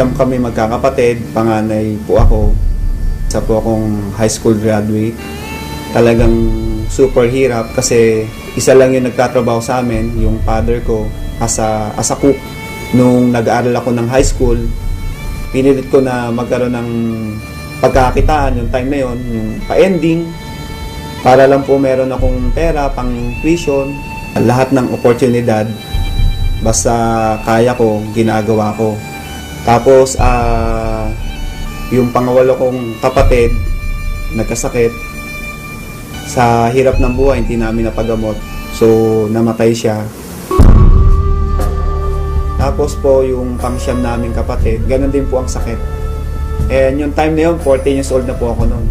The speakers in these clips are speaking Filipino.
Siyam kami magkakapatid, panganay po ako. Isa po akong high school graduate. Talagang super hirap kasi isa lang yung nagtatrabaho sa amin, yung father ko, as a cook. Nung nag-aaral ako ng high school, pinilit ko na magkaroon ng pagkakitaan yung time na yon, yung pa-ending, para lang po meron akong pera, pang tuition, lahat ng oportunidad, basta kaya ko, ginagawa ko. Tapos, yung pangawalo kong kapatid, nagkasakit, sa hirap ng buhay, hindi namin napagamot. So, namatay siya. Tapos po, yung pangsyam naming kapatid, ganun din po ang sakit. And yung time na yun, 14 years old na po ako noon.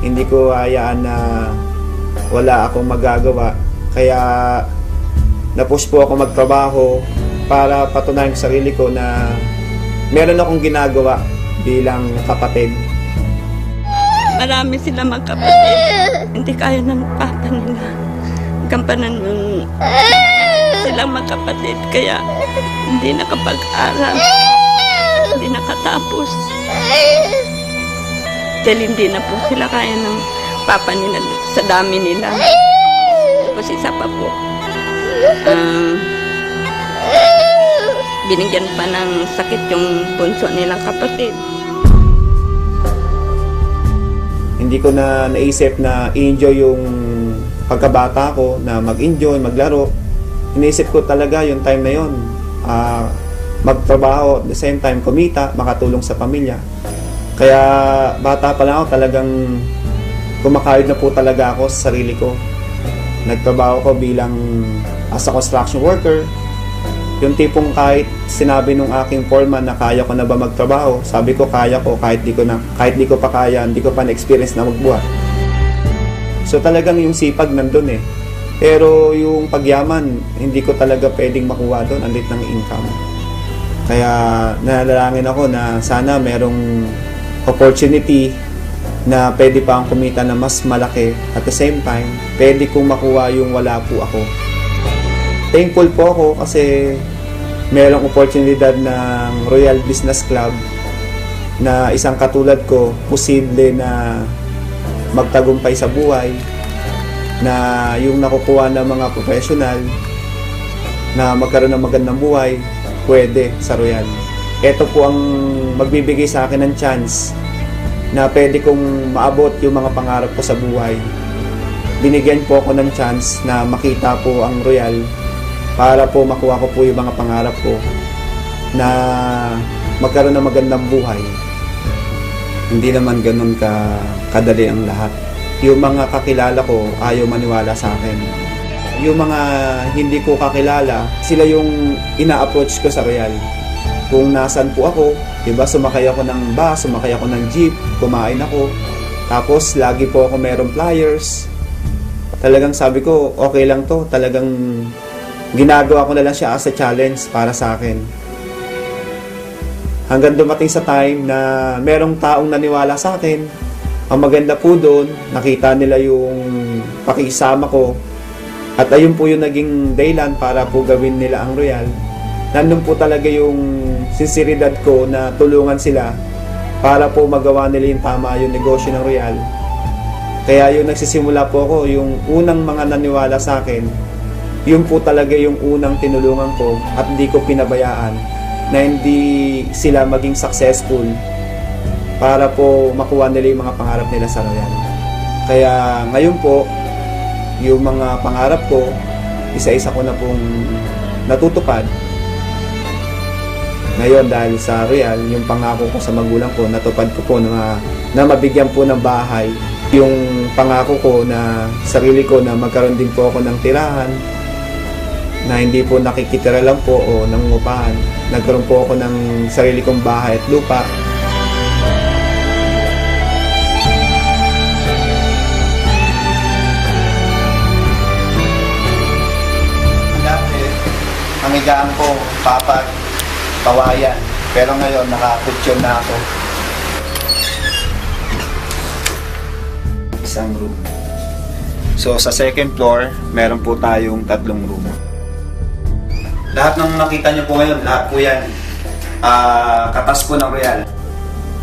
Hindi ko hayaan na wala akong magagawa. Kaya, na-push po ako magtrabaho para patunayan sa sarili ko na meron akong ginagawa bilang kapatid. Marami sila magkapatid. Hindi kaya ng papa nila. Gampanan yung silang magkapatid. Kaya hindi nakapag-aral. Hindi nakatapos. Dahil hindi na po sila kaya ng papa nila sa dami nila. Tapos isa pa po. Binigyan pa ng sakit yung bunso nilang kapatid. Hindi ko na naisip na i-enjoy yung pagkabata ko, na mag-enjoy, maglaro. Iniisip ko talaga yung time na yun. Magtrabaho, at the same time kumita, makatulong sa pamilya. Kaya bata pa lang ako, talagang kumakayod na po talaga ako sa sarili ko. Nagtrabaho ko bilang as a construction worker. Yung tipong kahit sinabi nung aking foreman na kaya ko na ba magtrabaho, sabi ko kaya ko, kahit di ko pa kaya, hindi ko pa na-experience na magbuhat. So talagang yung sipag nandun eh. Pero yung pagyaman, hindi ko talaga pwedeng makuha doon, andit ng income. Kaya nalalangin ako na sana merong opportunity na pwede pa akong kumita na mas malaki. At the same time, pwede kong makuha yung wala po ako. Thankful po ako kasi merong oportunidad ng Royal Business Club na isang katulad ko, posible na magtagumpay sa buhay, na yung nakukuha ng mga professional na magkaroon ng magandang buhay, pwede sa Royal. Ito po ang magbibigay sa akin ng chance na pwede kong maabot yung mga pangarap ko sa buhay. Binigyan po ako ng chance na makita po ang Royal para po makuha ko po yung mga pangarap ko na magkaroon ng magandang buhay. Hindi naman ganun kadali ang lahat. Yung mga kakilala ko ayaw maniwala sa akin. Yung mga hindi ko kakilala, sila yung ina-approach ko sa Royal. Kung nasan po ako, diba, sumakay ako ng bus, sumakay ako ng jeep, kumain ako. Tapos lagi po ako merong flyers. Talagang sabi ko, okay lang to. Talagang ginagawa ko na lang siya as a challenge para sa akin. Hanggang dumating sa time na merong taong naniwala sa akin. Ang maganda po doon, nakita nila yung pakisama ko. At ayun po yung naging dahilan para po gawin nila ang Royal. Nandun po talaga yung sinseridad ko na tulungan sila para po magawa nila yung tama yung negosyo ng Royal. Kaya yung nagsisimula po ako, yung unang mga naniwala sa akin, yun po talaga yung unang tinulungan ko at hindi ko pinabayaan na hindi sila maging successful para po makuha nila yung mga pangarap nila sa Royal. Kaya ngayon po, yung mga pangarap ko, isa-isa ko na pong natutupad. Ngayon dahil sa Royal, yung pangako ko sa magulang ko, natupad ko po na mabigyan po ng bahay. Yung pangako ko na sarili ko na magkaroon din po ako ng tirahan, na hindi po nakikitira lang po o nangungupahan. Nagkaroon po ako ng sarili kong bahay at lupa. Dati, ang higaan ko, papag, kawayan. Pero ngayon, nakakutsyon na ako. Isang room. So, sa second floor, meron po tayong 3 room. Lahat ng nakita nyo po ngayon, lahat po yan katas po ng Royal.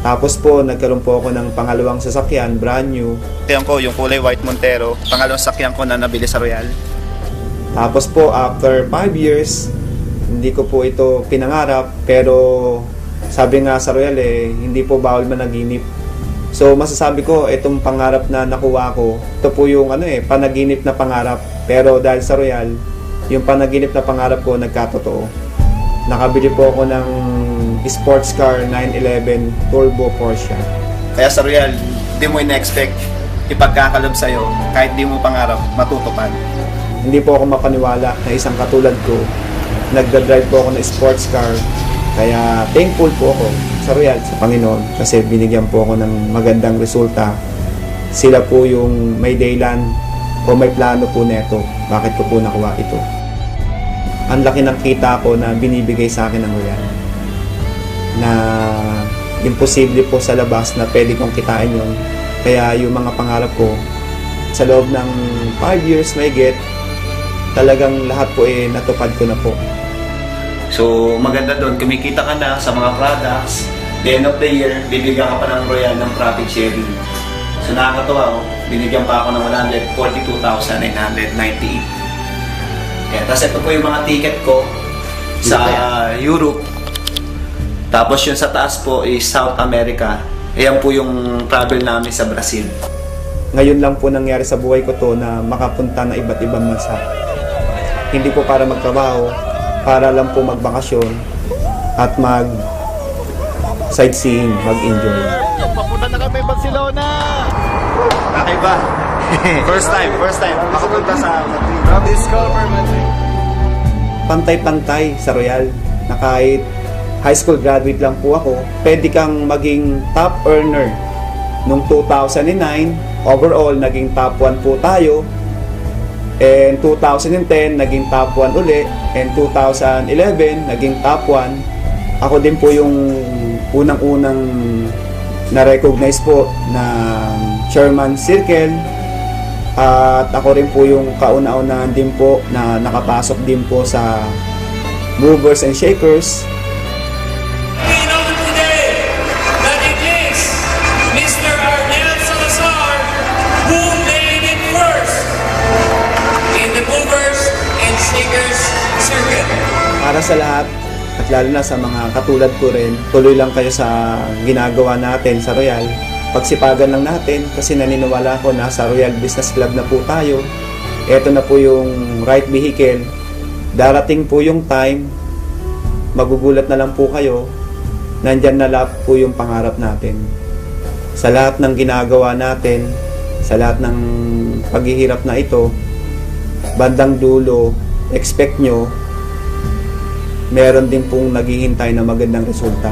Tapos po, nagkaroon po ako ng pangalawang sasakyan, brand new. Ito ko, yung kulay white Montero. Pangalawang sasakyan ko na nabili sa Royal. Tapos po, after 5 years, hindi ko po ito pinangarap. Pero sabi nga sa Royal hindi po bawal managinip. So masasabi ko, itong pangarap na nakuha ko, ito po yung panaginip na pangarap. Pero dahil sa Royal, yung panaginip na pangarap ko nagkatotoo. Nakabili po ako ng sports car 911 Turbo Porsche. Kaya sa Royal, hindi mo ina-expect ipagkakalob sa'yo kahit di mo pangarap matutupad. Hindi po ako mapaniwala na isang katulad ko nagdadrive po ako ng sports car. Kaya thankful po ako sa Royal, sa Panginoon, kasi binigyan po ako ng magandang resulta. Sila po yung may daylan o may plano po neto bakit ko po nakuha ito. Ang laki ng kita ko na binibigay sa akin ng Royal, na imposible po sa labas na pwede kong kitain yun. Kaya yung mga pangarap ko sa loob ng 5 years may get, talagang lahat po natupad ko na po. So maganda doon, kumikita ka na sa mga products. The end of the year, bibigyan ka pa ng Royal ng profit sharing. So nakakatuwa, binigyan pa ako ng 142,998. Tapos ito po yung mga ticket ko sa Europe. Tapos yung sa taas po is South America. Ayan po yung travel namin sa Brazil. Ngayon lang po nangyari sa buhay ko to na makapunta na iba't ibang bansa. Hindi po para magtrabaho, para lang po magbakasyon at sightseeing, mag-enjoy. Papunta na kami Barcelona! Okay ba? First time makapunta sa Madrid. Discover Madrid. Pantay-pantay sa Royal na kahit high school graduate lang po ako, pwede kang maging top earner. Noong 2009, overall, naging top 1 po tayo. And 2010, naging top 1 uli. And 2011, naging top 1. Ako din po yung unang-unang na-recognize po ng Chairman Circle. At ako rin po yung kauna-unahan din po na nakapasok din po sa Movers and Shakers. We know today that it is Mr. Arnel Salazar who made it first in the Movers and Shakers circuit. Para sa lahat, at lalo na sa mga katulad ko rin, tuloy lang kayo sa ginagawa natin sa Royal. Pagsipagan lang natin kasi naniniwala ko na sa Royal Business Club na po tayo. Ito na po yung right vehicle. Darating po yung time, magugulat na lang po kayo, nandyan na lahat po yung pangarap natin. Sa lahat ng ginagawa natin, sa lahat ng paghihirap na ito, bandang dulo, expect nyo, meron din pong naghihintay na magandang resulta.